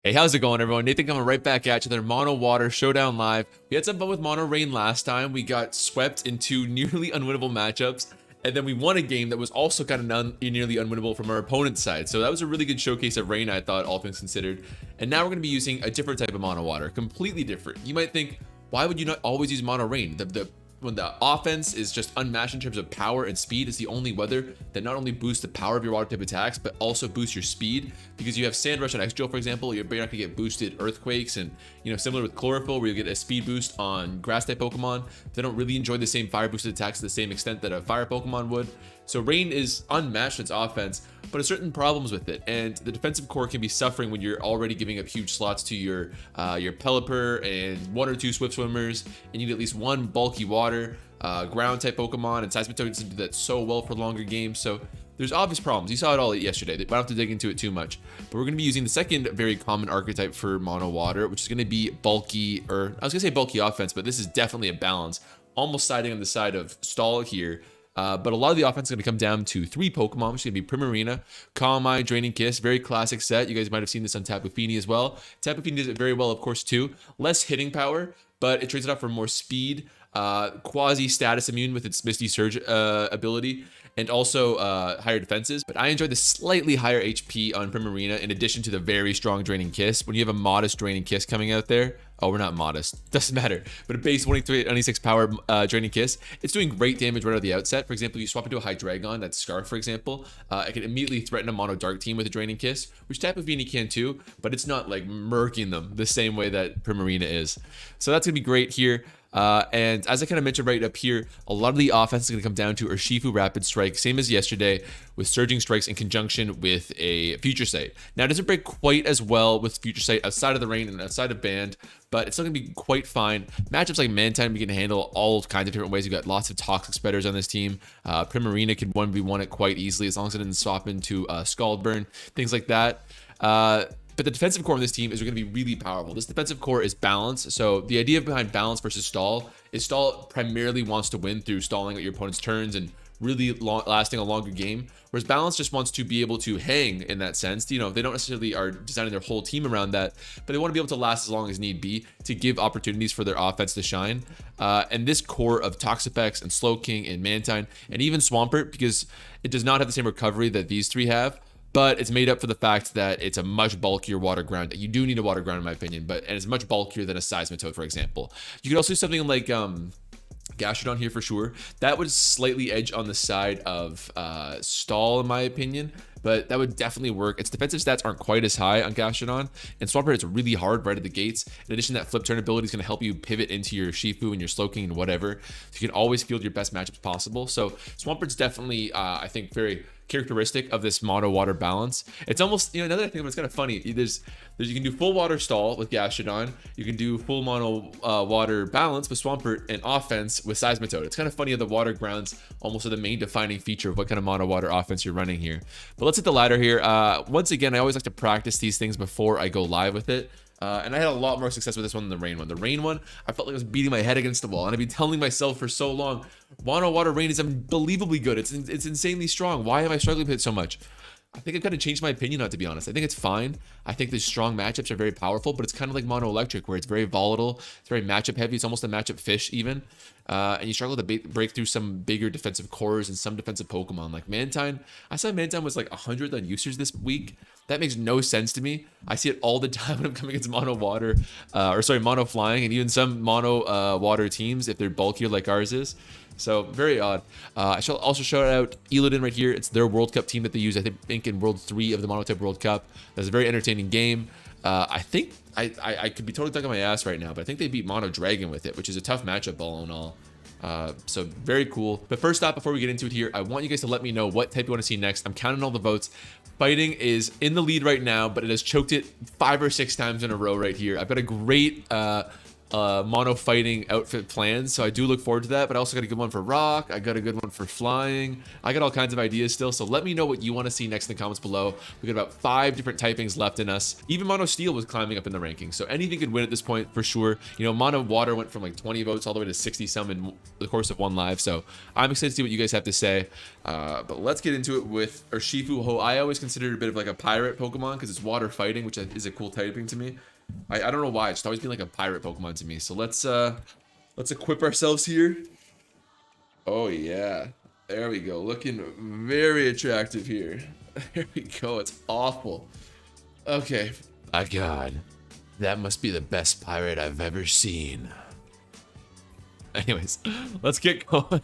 Hey, how's it going, everyone? Nathan coming right back at you. Their Mono Water Showdown Live. We had some fun with Mono Rain last time. We got swept into nearly unwinnable matchups, and then we won a game that was also kind of nearly unwinnable from our opponent's side. So that was a really good showcase of Rain, I thought, all things considered. And now we're going to be using a different type of Mono Water, completely different. You might think, why would you not always use Mono Rain? When the offense is just unmatched in terms of power and speed, it's the only weather that not only boosts the power of your water type attacks, but also boosts your speed. Because you have Sand Rush on X-Drill, for example, you're not going to get boosted Earthquakes, and similar with Chlorophyll, where you get a speed boost on Grass type Pokemon. They don't really enjoy the same fire boosted attacks to the same extent that a fire Pokemon would. So Rain is unmatched in its offense, but has certain problems with it, and the defensive core can be suffering when you're already giving up huge slots to your Pelipper and one or two Swift Swimmers, and you need at least one bulky water, ground type Pokemon, and Seismitoad doesn't do that so well for longer games. So there's obvious problems. You saw it all yesterday. I don't have to dig into it too much, but we're going to be using the second very common archetype for Mono Water, which is going to be bulky, or I was going to say bulky offense, but this is definitely a balance, almost siding on the side of stall here. But a lot of the offense is going to come down to three Pokemon, which is going to be Primarina, Calm Mind, Draining Kiss, very classic set. You guys might have seen this on Tapu Fini as well. Tapu Fini does it very well, of course, too. Less hitting power, but it trades it off for more speed, quasi-status immune with its Misty Surge ability, and also higher defenses. But I enjoy the slightly higher HP on Primarina in addition to the very strong Draining Kiss. When you have a modest Draining Kiss coming out there, oh, we're not modest, doesn't matter, but a base 26 power Draining Kiss, it's doing great damage right out of the outset. For example, you swap into a Hydreigon, that's Scarf, for example, it can immediately threaten a Mono Dark team with a Draining Kiss, which Tapu Fini can too, but it's not like murking them the same way that Primarina is. So that's gonna be great here. And as I kind of mentioned right up here, a lot of the offense is going to come down to Urshifu Rapid Strike, same as yesterday, with Surging Strikes in conjunction with a Future Sight. Now, it doesn't break quite as well with Future Sight outside of the rain and outside of Band, but it's still going to be quite fine. Matchups like Mantine, we can handle all kinds of different ways. You've got lots of toxic spreaders on this team. Primarina could 1v1 it quite easily as long as it doesn't swap into Scald Burn, things like that. But the defensive core of this team is going to be really powerful. This defensive core is balance. So the idea behind balance versus stall is stall primarily wants to win through stalling at your opponent's turns and really lasting a longer game. Whereas balance just wants to be able to hang in that sense. They don't necessarily are designing their whole team around that, but they want to be able to last as long as need be to give opportunities for their offense to shine. And this core of Toxapex and Slowking and Mantine and even Swampert, because it does not have the same recovery that these three have, but it's made up for the fact that it's a much bulkier water ground. You do need a water ground in my opinion, and it's much bulkier than a Seismitoad, for example. You could also do something like Gastrodon here for sure. That would slightly edge on the side of stall in my opinion, but that would definitely work. Its defensive stats aren't quite as high on Gastrodon, and Swampert is really hard right at the gates. In addition, that flip turn ability is going to help you pivot into your Shifu and your Slowking and whatever, so you can always field your best matchups possible. So Swampert's definitely, I think, very characteristic of this mono water balance. It's almost, another thing that's kind of funny, there's you can do full water stall with Gastrodon, you can do full mono water balance with Swampert, and offense with Seismitoad. It's kind of funny how the water grounds almost are the main defining feature of what kind of mono water offense you're running here. But let's hit the ladder here. Once again, I always like to practice these things before I go live with it. And I had a lot more success with this one than the rain one. The rain one, I felt like I was beating my head against the wall, and I've been telling myself for so long, Mono Water Rain is unbelievably good. It's insanely strong. Why am I struggling with it so much? I think I've kind of changed my opinion on it, to be honest. I think it's fine. I think the strong matchups are very powerful, but it's kind of like Mono Electric, where it's very volatile. It's very matchup heavy. It's almost a matchup fish even. And you struggle to break through some bigger defensive cores and some defensive Pokemon. Like Mantine, I saw Mantine was like 100 on users this week. That makes no sense to me. I see it all the time when I'm coming against Mono Water, Mono Flying, and even some Mono Water teams if they're bulkier like ours is. So very odd. I shall also shout out Illidan right here. It's their World Cup team that they use, I think, in World 3 of the Monotype World Cup. That's a very entertaining game. I think I could be totally stuck on my ass right now, but I think they beat Mono Dragon with it, which is a tough matchup all in all. So very cool. But first off, before we get into it here, I want you guys to let me know what type you want to see next. I'm counting all the votes. Fighting is in the lead right now, but it has choked it 5 or 6 times in a row right here. I've got a great mono fighting outfit plans, so I do look forward to that. But I also got a good one for rock. I got a good one for flying. I got all kinds of ideas still, so let me know what you want to see next in the comments below. We got about 5 different typings left in us. Even mono steel was climbing up in the rankings, so anything could win at this point for sure. You know, mono water went from like 20 votes all the way to 60 some in the course of one live, so I'm excited to see what you guys have to say. But let's get into it with Urshifu, who I always considered a bit of like a pirate Pokemon because it's water fighting, which is a cool typing to me. I don't know why, it's always been like a pirate Pokemon to me. So let's equip ourselves here. Oh yeah, there we go, looking very attractive here. There we go, it's awful. Okay, my god, that must be the best pirate I've ever seen. Anyways, let's get going.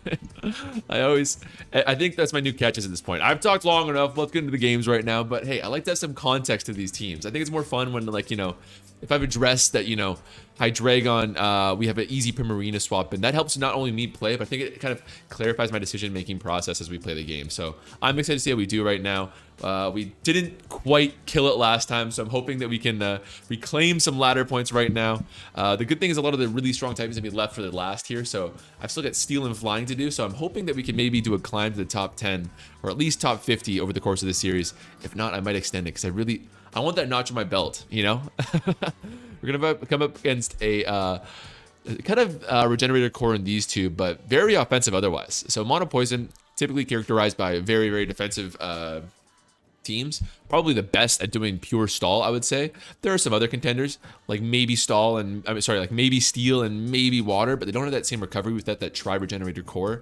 I think that's my new catches at this point. I've talked long enough. Let's get into the games right now. But hey, I like to have some context to these teams. I think it's more fun when, like, you know, if I've addressed that, you know, Hydreigon, we have an easy Primarina swap, and that helps not only me play, but I think it kind of clarifies my decision-making process as we play the game. So I'm excited to see how we do right now. We didn't quite kill it last time, so I'm hoping that we can reclaim some ladder points right now. The good thing is a lot of the really strong types have been left for the last here, so I've still got Steel and Flying to do, so I'm hoping that we can maybe do a climb to the top 10, or at least top 50 over the course of this series. If not, I might extend it, because I want that notch on my belt, you know? We're gonna come up against a kind of regenerator core in these two, but very offensive otherwise. So Mono Poison, typically characterized by very, very defensive teams. Probably the best at doing pure stall, I would say. There are some other contenders, like maybe stall and, like maybe steel and maybe water, but they don't have that same recovery with that tri-regenerator core.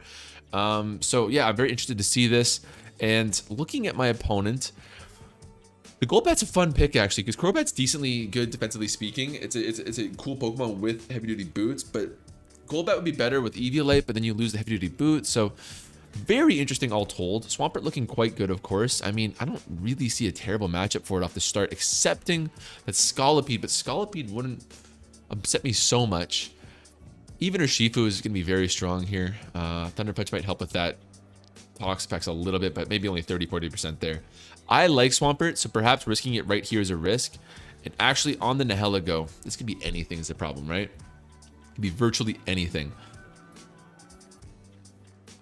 So yeah, I'm very interested to see this. And looking at my opponent, the Golbat's a fun pick, actually, because Crobat's decently good defensively speaking. It's a cool Pokemon with heavy-duty boots, but Golbat would be better with Eviolite, but then you lose the heavy-duty boot, so very interesting all told. Swampert looking quite good, of course. I mean, I don't really see a terrible matchup for it off the start, excepting that Scolipede, but Scolipede wouldn't upset me so much. Even Urshifu is going to be very strong here. Thunder Punch might help with that. Toxapex a little bit, but maybe only 30-40% there. I like Swampert, so perhaps risking it right here is a risk. And actually, on the Nihilego, this could be anything is the problem, right? It could be virtually anything.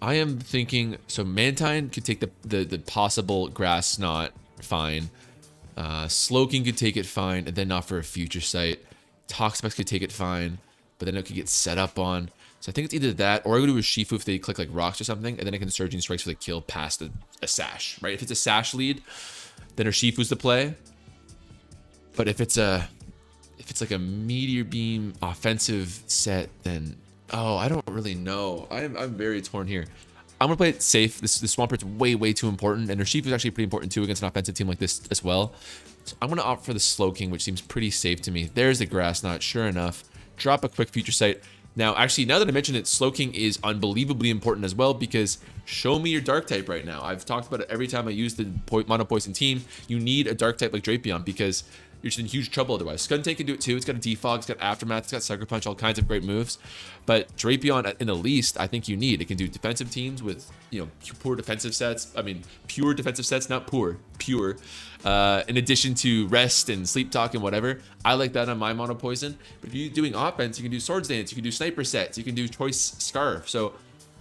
I am thinking, so Mantine could take the possible Grass Snot, fine. Slowking could take it fine, and then not for a Future Sight. Toxapex could take it fine, but then it could get set up on. So I think it's either that, or I go to a Shifu if they click like rocks or something, and then I can Surging Strikes for the kill past a Sash, right? If it's a Sash lead, then Urshifu's the play. But if it's like a Meteor Beam offensive set, then I don't really know. I'm very torn here. I'm gonna play it safe. The Swampert's way too important, and Urshifu's actually pretty important too against an offensive team like this as well. So I'm gonna opt for the Slowking, which seems pretty safe to me. There's the Grass Knot, sure enough. Drop a quick Future Sight. Now, actually, now that I mention it, Slowking is unbelievably important as well, because show me your Dark type right now. I've talked about it every time I use the Mono Poison team. You need a Dark type like Drapion, because you're just in huge trouble otherwise. Skuntank can do it too. It's got a Defog, it's got Aftermath, it's got Sucker Punch, all kinds of great moves. But Drapion, in the least, I think you need. It can do defensive teams with, you know, pure defensive sets. I mean, pure defensive sets, not poor, pure. In addition to Rest and Sleep Talk and whatever. I like that on my Mono Poison. But if you're doing offense, you can do Swords Dance, you can do Sniper sets, you can do Choice Scarf. So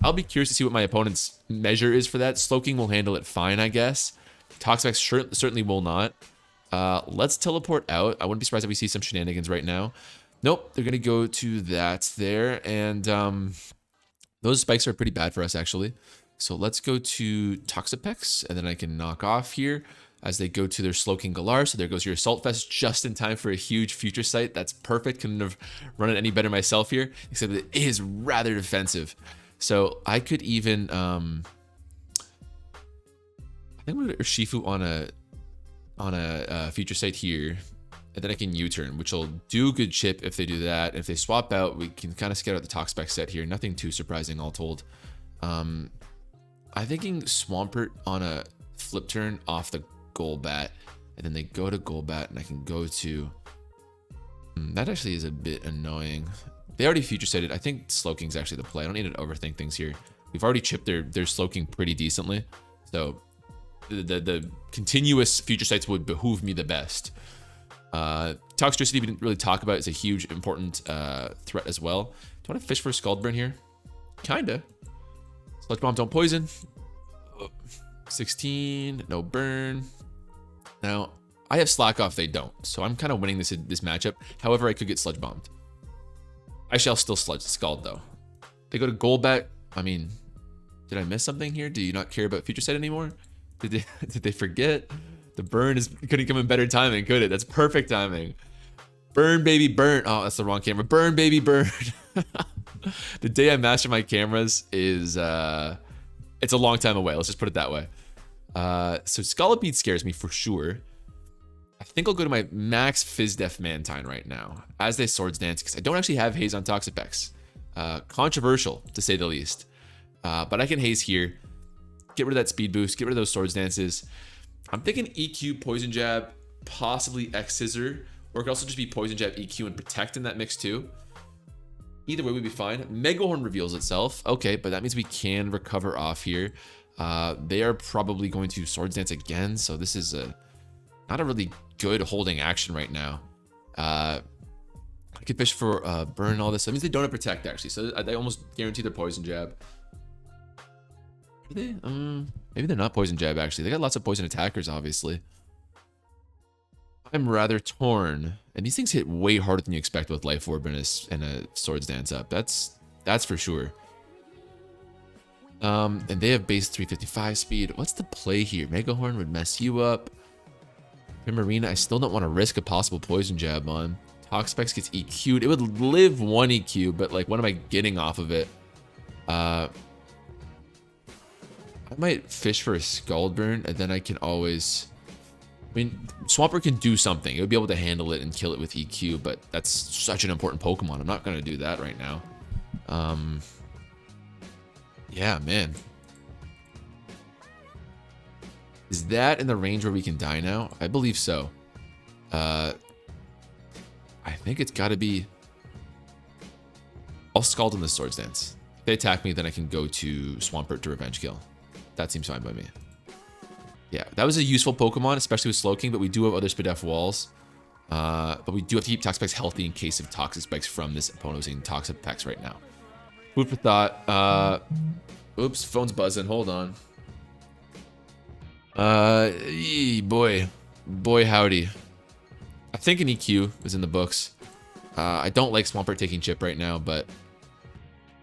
I'll be curious to see what my opponent's measure is for that. Slowking will handle it fine, I guess. Toxapex certainly will not. Let's teleport out. I wouldn't be surprised if we see some shenanigans right now. Nope, they're gonna go to that there, and those spikes are pretty bad for us actually. So let's go to Toxapex, and then I can knock off here as they go to their Slowking Galar. So there goes your Assault Vest just in time for a huge Future Sight. That's perfect. Couldn't have run it any better myself here, except it is rather defensive. So I could even I think I'm gonna Urshifu on a Future Sight here, and then I can U-turn, which will do good chip if they do that. If they swap out, we can kind of scout out the Toxapex set here. Nothing too surprising, all told. I'm thinking Swampert on a flip turn off the Golbat, and then they go to Golbat, and I can go to... that actually is a bit annoying. They already Future Sighted. I think Slowking's actually the play. I don't need to overthink things here. We've already chipped their Slowking pretty decently, so the continuous Future Sights would behoove me the best. Toxicity we didn't really talk about is a huge important threat as well. Do you want to fish for a Scald Burn here? Kinda. Sludge Bomb don't poison. 16, no burn. Now, I have Slack Off, they don't. So I'm kind of winning this matchup. However, I could get Sludge Bombed. I shall still Scald though. They go to Golbat. I mean, did I miss something here? Do you not care about Future Sight anymore? Did they forget? The burn couldn't come in better timing, could it? That's perfect timing. Burn, baby, burn. Oh, that's the wrong camera. Burn, baby, burn. The day I master my cameras is, it's a long time away. Let's just put it that way. So Scald Beat scares me for sure. I think I'll go to my max Fizdef Mantine right now as they Swords Dance because I don't actually have Haze on Toxapex. Controversial to say the least. But I can Haze here. Get rid of that speed boost. Get rid of those Swords Dances. I'm thinking EQ, Poison Jab, possibly X Scissor, or it could also just be Poison Jab, EQ, and Protect in that mix too. Either way, we'd be fine. Megahorn reveals itself. Okay, but that means we can recover off here. They are probably going to Swords Dance again, so this is not a really good holding action right now. I could fish for burn and all this. That means they don't have Protect, actually, so they almost guarantee their Poison Jab. Are they? Maybe they're not Poison Jab, actually. They got lots of poison attackers, obviously. I'm rather torn. And these things hit way harder than you expect with Life Orb and a Swords Dance up. That's for sure. And they have base 355 speed. What's the play here? Megahorn would mess you up. Primarina, I still don't want to risk a possible Poison Jab on. Toxapex gets EQ'd. It would live 1 EQ, but like, what am I getting off of it? I might fish for a Scald Burn, and then I can always... I mean, Swampert can do something. It would be able to handle it and kill it with EQ, but that's such an important Pokemon. I'm not going to do that right now. Yeah, man. Is that in the range where we can die now? I believe so. I think it's got to be... I'll Scald in the Swords Dance. If they attack me, then I can go to Swampert to Revenge Kill. That seems fine by me. Yeah, that was a useful Pokemon, especially with Slowking, but we do have other Spadef walls. But we do have to keep Toxapex healthy in case of Toxic Spikes from this opposing Toxapex right now. Food for thought. Oops, phone's buzzing. Hold on. Boy howdy. I think an EQ is in the books. I don't like Swampert taking chip right now, but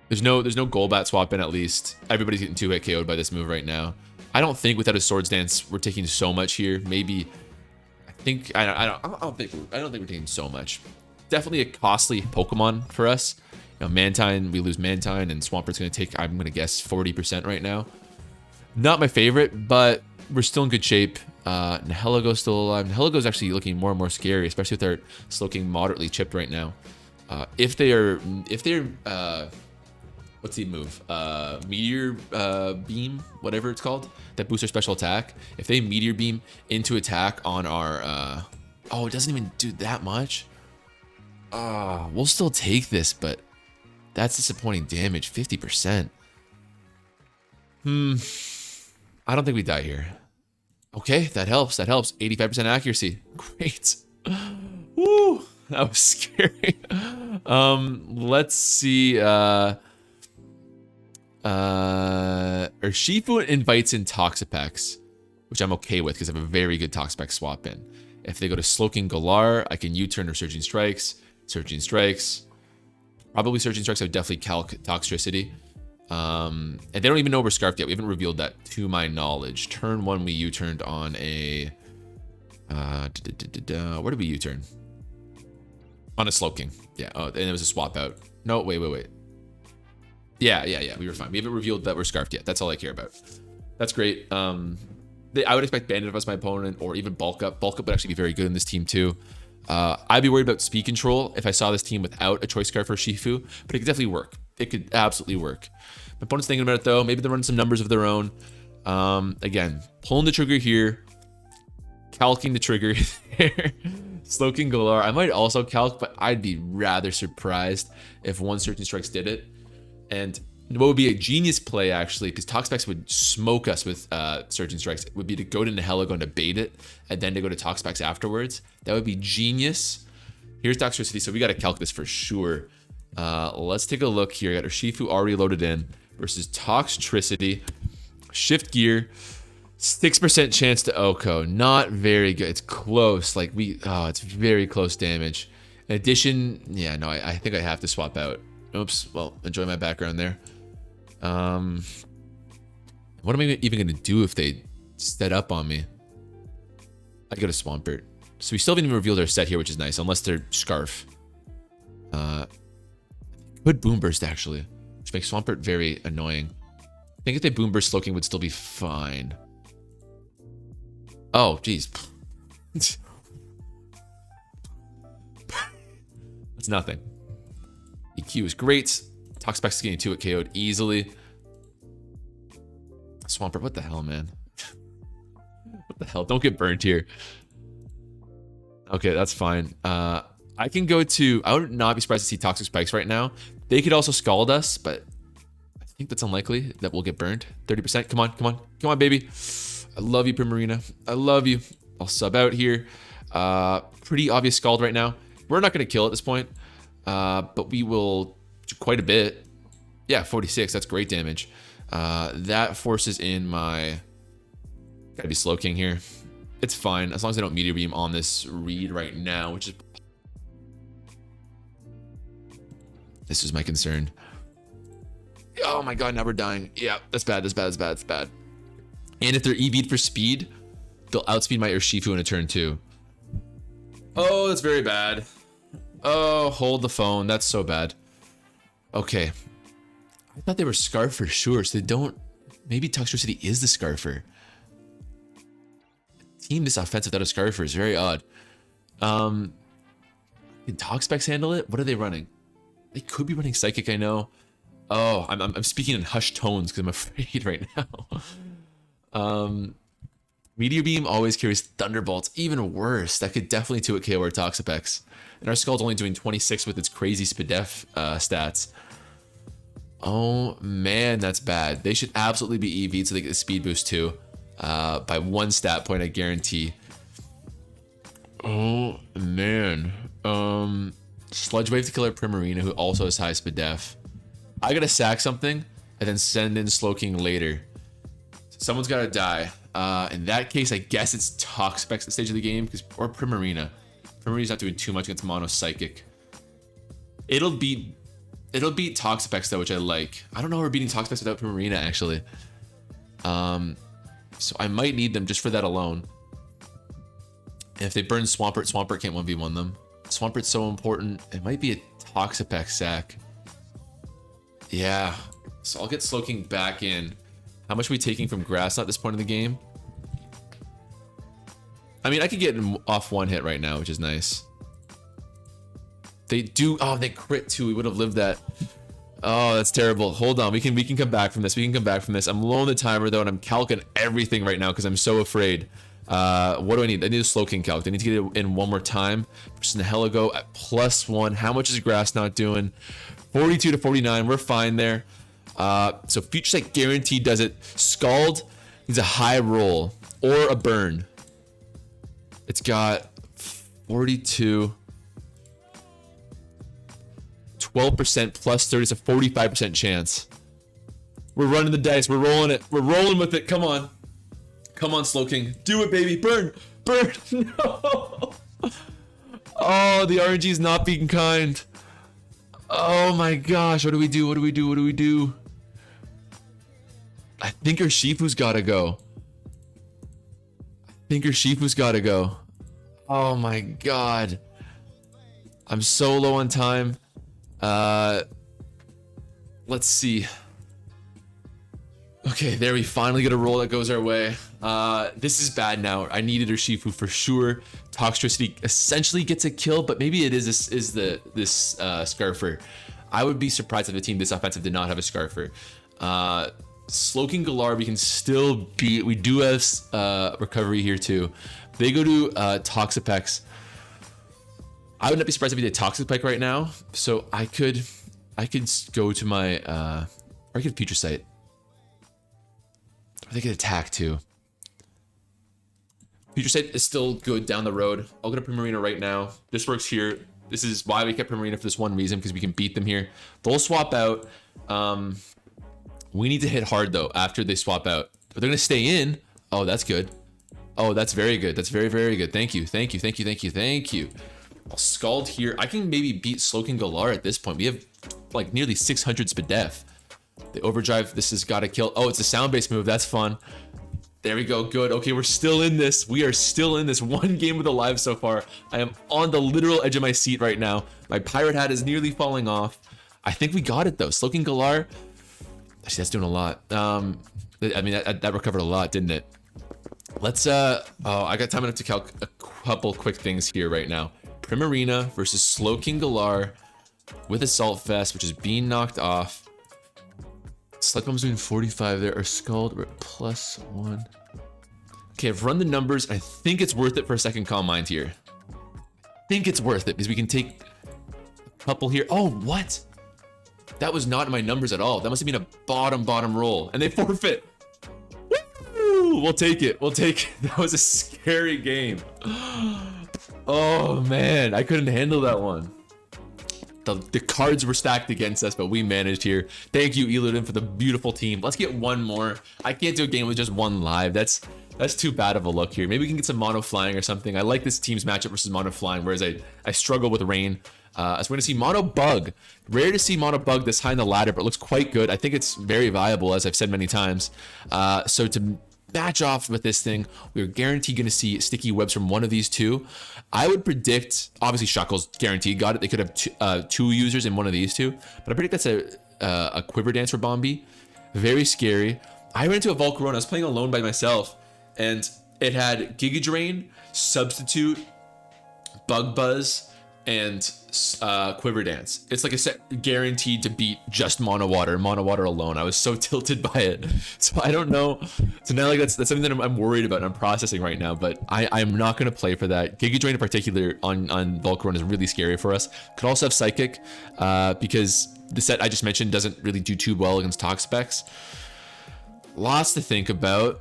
there's no Golbat swap in at least. Everybody's getting 2-hit KO'd by this move right now. I don't think without a Swords Dance we're taking so much here. Maybe I don't think we're taking so much. Definitely a costly Pokemon for us. You know, Mantine, we lose Mantine, and Swampert's gonna take, I'm gonna guess, 40% right now. Not my favorite, but we're still in good shape. Nihilego still alive. Nihilego's actually looking more and more scary, especially with their Slowking moderately chipped right now. If they're what's the move? Meteor Beam, whatever it's called, that boosts their special attack. If they Meteor Beam into attack on our, oh, it doesn't even do that much. We'll still take this, but that's disappointing damage, 50%. I don't think we die here. Okay, that helps. 85% accuracy. Great. Woo, that was scary. Let's see. Urshifu invites in Toxapex, which I'm okay with because I have a very good Toxapex swap in. If they go to Slowking Galar, I can U-turn or Surging Strikes. Surging Strikes. Probably Surging Strikes. I would definitely calc Toxtricity. And they don't even know we're Scarfed yet. We haven't revealed that to my knowledge. Turn 1, we U-turned on a... where did we U-turn? On a Slowking. Yeah, and it was a swap out. No, wait. Yeah, we were fine. We haven't revealed that we're Scarfed yet. That's all I care about. That's great. I would expect Bandit of us, my opponent, or even Bulk Up. Bulk Up would actually be very good in this team too. I'd be worried about speed control if I saw this team without a Choice Scarf for Shifu, but it could definitely work. It could absolutely work. My opponent's thinking about it though. Maybe they're running some numbers of their own. Again, pulling the trigger here, calcing the trigger there. Slowking Galar. I might also calc, but I'd be rather surprised if 1 Surging Strikes did it. And What would be a genius play, actually, because Toxapex would smoke us with Surging Strikes, would be to go to Nihilego and to bait it, and then to go to Toxapex afterwards. That would be genius. Here's Toxtricity, so we got to calc this for sure. Let's take a look here. I got Urshifu already loaded in versus Toxtricity. Shift gear. 6% chance to Oko. Not very good. It's close. Like, it's very close damage. In addition, yeah, no, I think I have to swap out. Oops. Well, enjoy my background there. What am I even going to do if they set up on me? I go to Swampert. So we still haven't even revealed our set here, which is nice, unless they're Scarf. Could Boom Burst, actually, which makes Swampert very annoying. I think if they Boom Burst, Slowking would still be fine. Oh, geez. It's nothing. EQ is great. Toxapex is getting 2 at KO'd easily. Swampert, what the hell, man? What the hell? Don't get burnt here. Okay, that's fine. I can go to... I would not be surprised to see Toxic Spikes right now. They could also Scald us, but I think that's unlikely that we'll get burned. 30%. Come on, come on. Come on, baby. I love you, Primarina. I love you. I'll sub out here. Pretty obvious Scald right now. We're not going to kill at this point, but we will do quite a bit. Yeah, 46. That's great damage. That forces in my... Gotta be Slowking here. It's fine, as long as I don't Meteor Beam on this read right now, which is... This is my concern. Oh my god, now we're dying. Yeah, that's bad, that's bad, that's bad, that's bad. And if they're EV'd for speed, they'll outspeed my Urshifu in a turn too. Oh, that's very bad. Oh, hold the phone. That's so bad. Okay. I thought they were Scarf for sure, so they don't... Maybe Toxtricity is the Scarfer. Team this offensive without a Scarfer is very odd. Can Toxapex handle it? What are they running? They could be running Psychic, I know. Oh, I'm speaking in hushed tones because I'm afraid right now. Meteor Beam always carries Thunderbolts. Even worse. That could definitely 2-hit KO our Toxapex. And our Skull's only doing 26 with its crazy Spadef stats. Oh, man, that's bad. They should absolutely be EV'd so they get the speed boost too. By 1 stat point, I guarantee. Oh, man. Sludge Wave to kill our Primarina, who also has high Spadef. I gotta sack something and then send in Slowking later. Someone's gotta die. In that case, I guess it's Toxapex at the stage of the game, or Primarina. Primarina's not doing too much against Mono Psychic. It'll beat Toxapex though, which I like. I don't know how we're beating Toxapex without Primarina, actually. So I might need them just for that alone. And if they burn Swampert, Swampert can't 1v1 them. Swampert's so important. It might be a Toxapex sack. Yeah. So I'll get Slowking back in. How much are we taking from Grass at this point in the game? I mean, I could get him off 1 hit right now, which is nice. They do... Oh, they crit too. We would have lived that. Oh, that's terrible. Hold on. We can come back from this. We can come back from this. I'm low on the timer, though, and I'm calcing everything right now because I'm so afraid. What do I need? I need a Slowking calc. I need to get it in one more time. Versus Nihilego at +1. How much is Grass not doing? 42 to 49. We're fine there. So Future Sight guaranteed does it. Scald needs a high roll or a burn. It's got 42. 12% plus 30 is a 45% chance. We're running the dice. We're rolling it. We're rolling with it. Come on. Come on, Slowking. Do it, baby. Burn. Burn. No. Oh, the RNG is not being kind. Oh my gosh. What do we do? What do we do? What do we do? I think Urshifu's gotta go. Oh my god. I'm so low on time. Let's see. Okay, there we finally get a roll that goes our way. This is bad now. I needed Urshifu for sure. Toxtricity essentially gets a kill, but maybe it is this Scarfer. I would be surprised if a team this offensive did not have a Scarfer. Slowking Galar we can still beat. We do have recovery here too. They go to Toxapex. I would not be surprised if he did Toxic Pike right now. So I could go to my Or I could Future Sight. Or they could attack too. Future Sight is still good down the road. I'll go to Primarina right now. This works here. This is why we kept Primarina for this one reason, because we can beat them here. They'll swap out. We need to hit hard though after they swap out. But they're gonna stay in. Oh, that's good. Oh, that's very good. That's very, very good. Thank you. Thank you. Thank you. Thank you. Thank you. I'll Scald here. I can maybe beat Slowking Galar at this point. We have like nearly 600 Spadef. The Overdrive, this has got to kill. Oh, it's a sound-based move. That's fun. There we go. Good. Okay, we're still in this. We are still in this. One game with a live so far. I am on the literal edge of my seat right now. My pirate hat is nearly falling off. I think we got it though. Slowking Galar. Actually, that's doing a lot. I mean, that recovered a lot, didn't it? Let's, oh, I got time enough to calc a couple quick things here right now. Primarina versus Slowking Galar with Assault Vest, which is being knocked off. Select Bomb's doing 45 there, or Scald, we're at +1. Okay, I've run the numbers. I think it's worth it for a second Calm Mind here. I think it's worth it because we can take a couple here. Oh, what? That was not in my numbers at all. That must have been a bottom roll, and they forfeit. Woo! We'll take it. We'll take it. That was a scary game. Oh man, I couldn't handle that one. The cards were stacked against us, but we managed here. Thank you, Eludin, for the beautiful team. Let's get one more. I can't do a game with just one live. That's too bad of a look here. Maybe we can get some Mono Flying or something. I like this team's matchup versus Mono Flying, whereas I struggle with Rain. So we're going to see Mono Bug. Rare to see Mono Bug this high in the ladder, but it looks quite good. I think it's very viable, as I've said many times. So to match off with this thing, we're guaranteed going to see Sticky Webs from one of these two. I would predict, obviously Shuckle's guaranteed got it. They could have two users in one of these two, but I predict that's a Quiver Dance for Bombi. Very scary. I ran into a Volcarona. I was playing alone by myself, and it had Giga Drain, Substitute, Bug Buzz, and Quiver Dance. It's like a set guaranteed to beat just Mono Water alone. I was so tilted by it. So I don't know. So now like that's something that I'm worried about and I'm processing right now, but I'm not going to play for that. Giga Drain in particular on Volcarona is really scary for us. Could also have Psychic because the set I just mentioned doesn't really do too well against Toxapex. Lots to think about.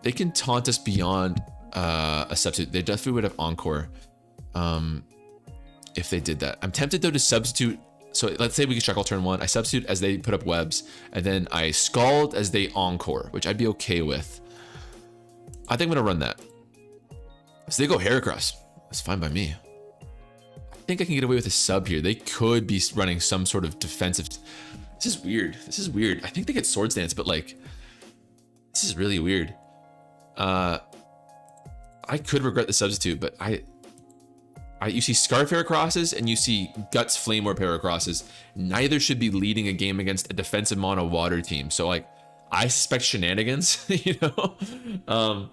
They can taunt us beyond a substitute. They definitely would have Encore if they did that. I'm tempted though to substitute. So let's say we can Shuckle turn 1. I substitute as they put up webs, and then I Scald as they Encore, which I'd be okay with. I think I'm gonna run that. So they go Heracross. That's fine by me. I think I can get away with a sub here. They could be running some sort of defensive. This is weird. This is weird. I think they get Swords Dance, but like, this is really weird. I could regret the substitute, but you see Scarf Heracrosses and you see Guts Flame War Heracrosses. Neither should be leading a game against a defensive Mono Water team. So like, I suspect shenanigans, you know?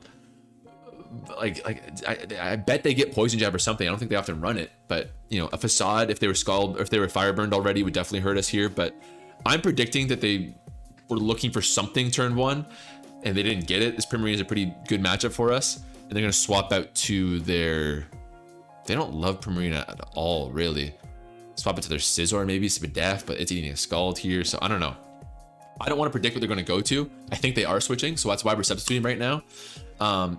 I bet they get Poison Jab or something. I don't think they often run it, but you know, a Facade, if they were Scald, or if they were Fire Burned already, would definitely hurt us here. But I'm predicting that they were looking for something turn 1 and they didn't get it. This Primarina is a pretty good matchup for us. And they're going to swap out to their... They don't love Primarina at all, really. Swap it to their Scizor, maybe Spadef, but it's eating a Scald here, so I don't know. I don't want to predict what they're going to go to. I think they are switching, so that's why we're substituting right now.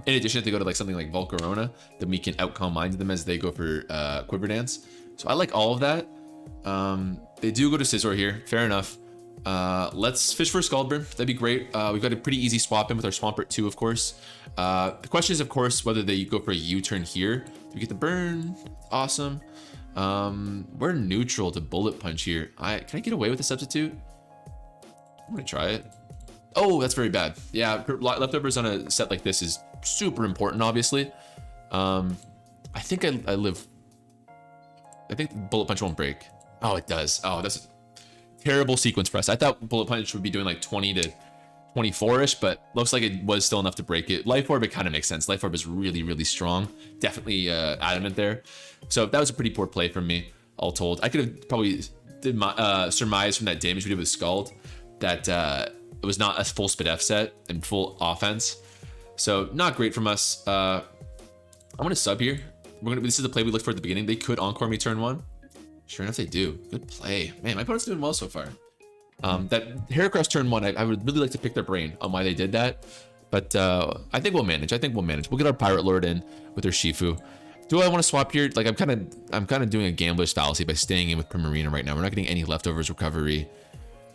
In addition, if they go to like something like Volcarona, then we can Calm Mind them as they go for Quiver Dance. So I like all of that. They do go to Scizor here, fair enough. Let's fish for a Scaldburn. That'd be great. We've got a pretty easy swap in with our Swampert too, of course. The question is, of course, whether they go for a U-turn here. Do we get the burn? Awesome. We're neutral to Bullet Punch here. Can I get away with the substitute? I'm gonna try it. Oh, that's very bad. Yeah, leftovers on a set like this is super important, obviously. I think I live. I think Bullet Punch won't break. Oh, it does. Oh, that's terrible sequence for us. I thought Bullet Punch would be doing like 20 to 24-ish, but looks like it was still enough to break it. Life Orb, it kind of makes sense. Life Orb is really, really strong. Definitely adamant there. So that was a pretty poor play from me, all told. I could have probably did my surmise from that damage we did with Scald that it was not a full Spadef set and full offense. So not great from us. I'm gonna sub here. This is the play we looked for at the beginning. They could Encore me turn 1. Sure enough, they do. Good play. Man, my opponent's doing well so far. That Heracross turn 1, I would really like to pick their brain on why they did that. But I think we'll manage. We'll get our Pirate Lord in with their Shifu. Do I want to swap here? Like, I'm kind of doing a gambler's fallacy by staying in with Primarina right now. We're not getting any leftovers recovery.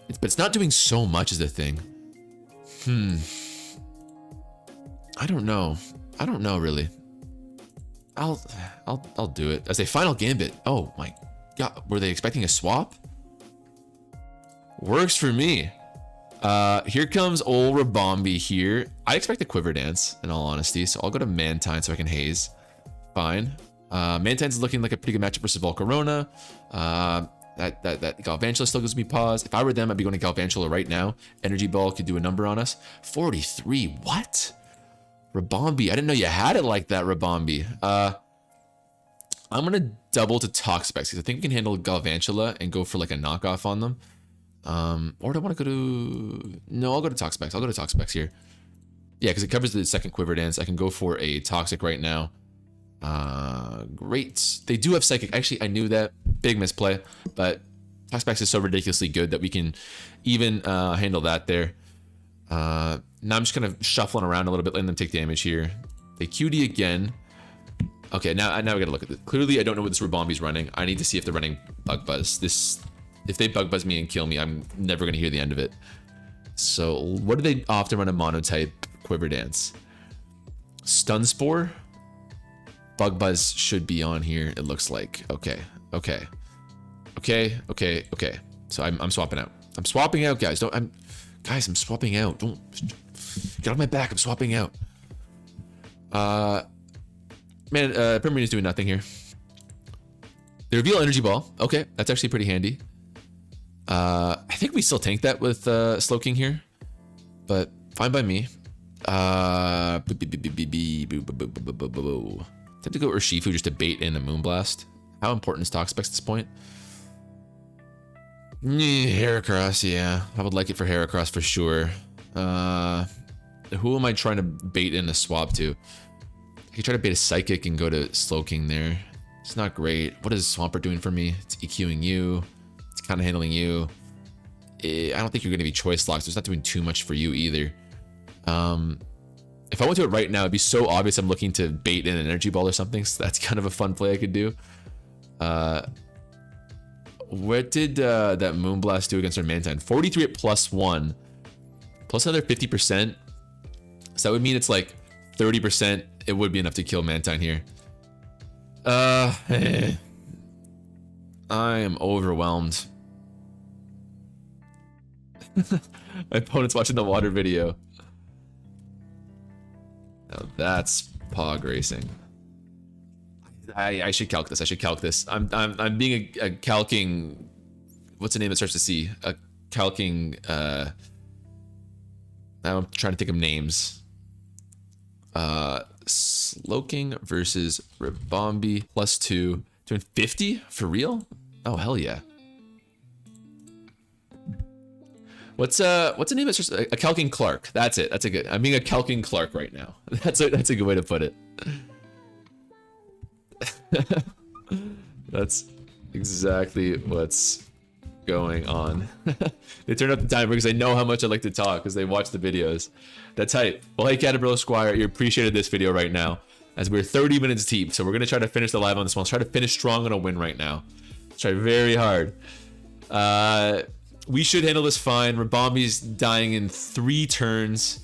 But it's not doing so much is the thing. I don't know really. I'll do it. As a final gambit. Oh my god, were they expecting a swap? Works for me. Here comes old Rabombi here. I expect a Quiver Dance, in all honesty, so I'll go to Mantine so I can haze. Fine. Mantine's looking like a pretty good matchup versus Volcarona. That Galvantula still gives me pause. If I were them, I'd be going to Galvantula right now. Energy Ball could do a number on us. 43, what? Rabombi, I didn't know you had it like that, Rabombi. I'm gonna double to Toxapex because I think we can handle Galvantula and go for like a knockoff on them. Or do I want to go to... No, I'll go to Toxapex. I'll go to Toxapex here. Yeah, because it covers the second Quiver Dance. I can go for a Toxic right now. Great. They do have Psychic. Actually, I knew that. Big misplay. But Toxapex is so ridiculously good that we can even handle that there. Now I'm just kind of shuffling around a little bit, letting them take damage here. They QD again. Okay, now we gotta look at this. Clearly, I don't know what this Rabombi's running. I need to see if they're running Bug Buzz. If they Bug Buzz me and kill me, I'm never gonna hear the end of it. So, what do they often run a Monotype Quiver Dance? Stun Spore? Bug Buzz should be on here, it looks like. Okay. So I'm swapping out. I'm swapping out, guys. I'm swapping out. Don't get off my back. I'm swapping out. Man, Primarina's doing nothing here. They reveal Energy Ball. Okay, that's actually pretty handy. I think we still tank that with Slowking here, but fine by me. Time to go Urshifu just to bait in a Moonblast. How important is Toxapex at this point? Heracross, yeah. I would like it for Heracross for sure. Who am I trying to bait in a swap to? I could try to bait a Psychic and go to Slowking there. It's not great. What is Swampert doing for me? It's EQing you. It's kind of handling you. I don't think you're going to be choice locked, so it's not doing too much for you either. If I went to it right now, it'd be so obvious I'm looking to bait in an Energy Ball or something, so that's kind of a fun play I could do. What did that Moonblast do against our Mantine? 43 at +1. Plus another 50%. So that would mean it's like 30%. It would be enough to kill Mantine here. I am overwhelmed. My opponent's watching the water video. Now that's Pog Racing. I should calc this. I'm being a calking. What's the name that starts to C? A calking. Now I'm trying to think of names. Slowking versus Rabombi +2. Doing 50 for real? Oh hell yeah. What's the name that starts a calking Clark? That's it. That's a good. I'm being a calking Clark right now. That's a good way to put it. That's exactly what's going on. They turned up the timer because they know how much I like to talk because they watch the videos. That's hype. Well, hey, Caterpillar Squire, you appreciated this video right now as we're 30 minutes deep. So we're going to try to finish the live on this one. Let's try to finish strong on a win right now. Let's try very hard. We should handle this fine. Rabombi's dying in 3 turns.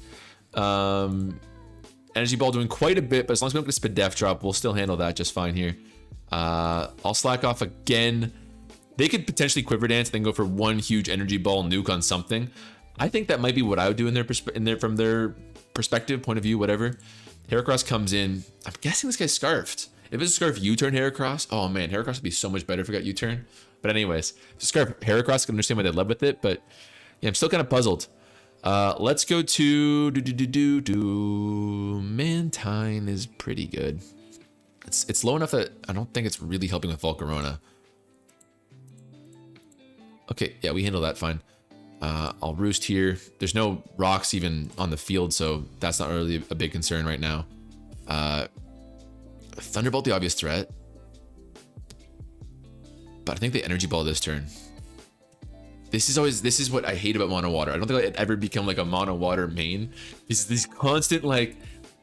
Energy Ball doing quite a bit, but as long as we don't get a Spadef drop, we'll still handle that just fine here. I'll slack off again. They could potentially Quiver Dance, then go for one huge Energy Ball nuke on something. I think that might be what I would do from their perspective, point of view, whatever. Heracross comes in. I'm guessing this guy's Scarfed. If it's a Scarf U-turn Heracross, oh man, Heracross would be so much better if we got U-turn. But anyways, if it's a Scarf Heracross, I can understand why they led with it, but yeah, I'm still kind of puzzled. Let's go to Mantine is pretty good. It's low enough that I don't think it's really helping with Volcarona. Okay, yeah, we handle that fine. I'll roost here. There's no rocks even on the field, so that's not really a big concern right now. Thunderbolt, the obvious threat. but I think the energy ball this turn. This is what I hate about mono water. I don't think I'd ever become like a mono water main. These constant like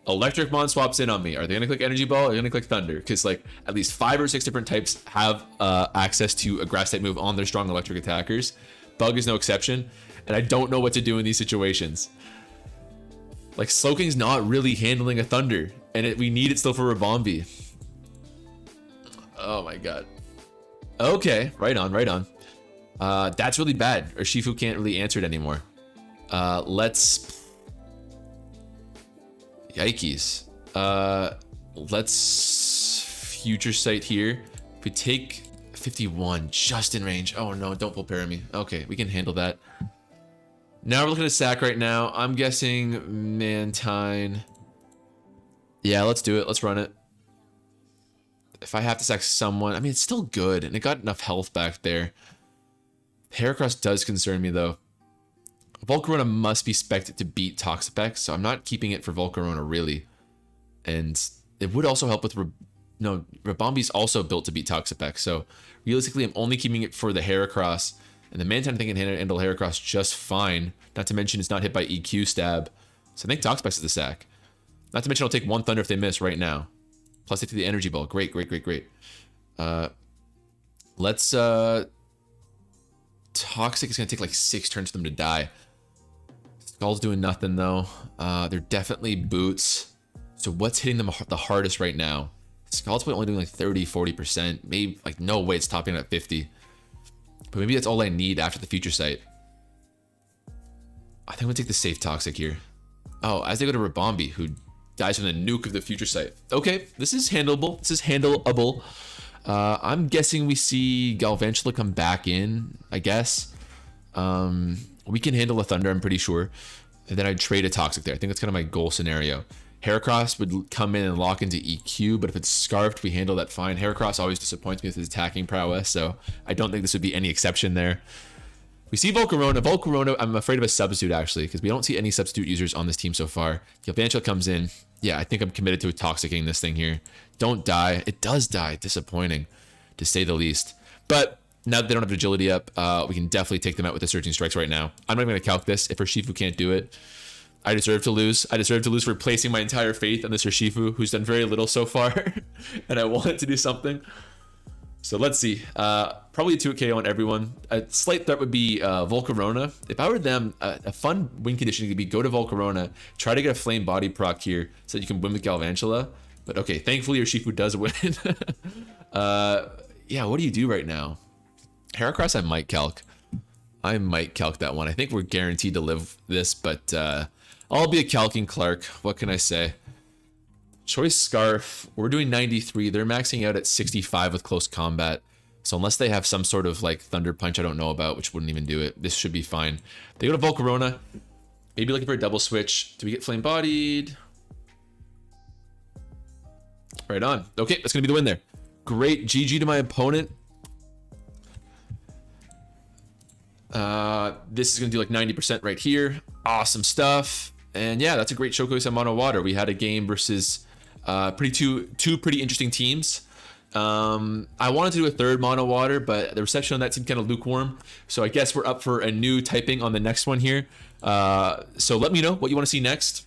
electric mon swaps in on me. Are they gonna click energy ball? Or are they gonna click thunder? Because like at least 5 or 6 different types have access to a grass type move on their strong electric attackers. Bug is no exception, and I don't know what to do in these situations. Like Slowking's not really handling a thunder, and we need it still for Rabombi. Oh my god. Okay, right on, right on. That's really bad. Urshifu can't really answer it anymore. Let's... Yikes. Let's Future Sight here. If we take 51 just in range. Oh no, don't full para me. Okay, we can handle that. Now we're looking at sack right now. I'm guessing Mantine. Yeah, let's do it. Let's run it. If I have to sack someone, I mean, it's still good, and it got enough health back there. Heracross does concern me, though. Volcarona must be expected to beat Toxapex, so I'm not keeping it for Volcarona, really. And it would also help with... No, Rabombi's also built to beat Toxapex, so realistically, I'm only keeping it for the Heracross. And the Mantine I think can handle Heracross just fine. Not to mention it's not hit by EQ stab. So I think Toxapex is the sack. Not to mention I'll take 1 Thunder if they miss right now. Plus they take the energy ball. Great, great, great, great. Let's Toxic is gonna take like 6 turns for them to die. Skull's doing nothing though. They're definitely boots. So what's hitting them the hardest right now? Skull's only doing like 30-40%. Maybe like no way it's topping at 50. But maybe that's all I need after the Future Sight. I think I'm gonna take the safe Toxic here. Oh, as they go to Rabombi, who dies from the nuke of the Future Sight. Okay, this is handleable. This is handleable. I'm guessing we see Galvantula come back in, I guess. We can handle a Thunder, I'm pretty sure. And then I'd trade a Toxic there. I think that's kind of my goal scenario. Heracross would come in and lock into EQ, but if it's Scarfed, we handle that fine. Heracross always disappoints me with his attacking prowess, so I don't think this would be any exception there. We see Volcarona. Volcarona, I'm afraid of a substitute, actually, because we don't see any substitute users on this team so far. Galvantula comes in. Yeah, I think I'm committed to a Toxicing this thing here. Don't die. It does die. Disappointing, to say the least. But now that they don't have agility up, we can definitely take them out with the Surging Strikes right now. I'm not even going to calc this. If Urshifu can't do it, I deserve to lose. I deserve to lose for placing my entire faith on this Urshifu, who's done very little so far, and I want it to do something. So let's see. Probably a 2KO on everyone. A slight threat would be Volcarona. If I were them, a fun win condition could be go to Volcarona, try to get a Flame Body proc here so that you can win with Galvantula. But okay, thankfully Urshifu does win. Yeah, what do you do right now? Heracross, I might calc. I might calc that one. I think we're guaranteed to live this, but I'll be a calcing Clark. What can I say? Choice Scarf, we're doing 93. They're maxing out at 65 with close combat. So unless they have some sort of like Thunder Punch I don't know about, which wouldn't even do it, this should be fine. They go to Volcarona. Maybe looking for a double switch. Do we get Flame Bodied? Right on. Okay, that's going to be the win there. Great. GG to my opponent. This is going to do like 90% right here. Awesome stuff. And yeah, that's a great showcase on Mono Water. We had a game versus two pretty interesting teams. I wanted to do a third Mono Water, but the reception on that seemed kind of lukewarm. So I guess we're up for a new typing on the next one here. So let me know what you want to see next.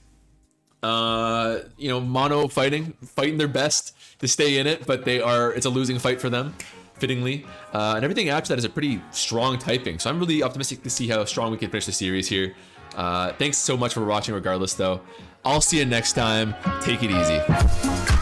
You know, Mono fighting their best to stay in it, but it's a losing fight for them, fittingly. And everything after that is a pretty strong typing. So I'm really optimistic to see how strong we can finish the series here. Thanks so much for watching regardless, though. I'll see you next time. Take it easy.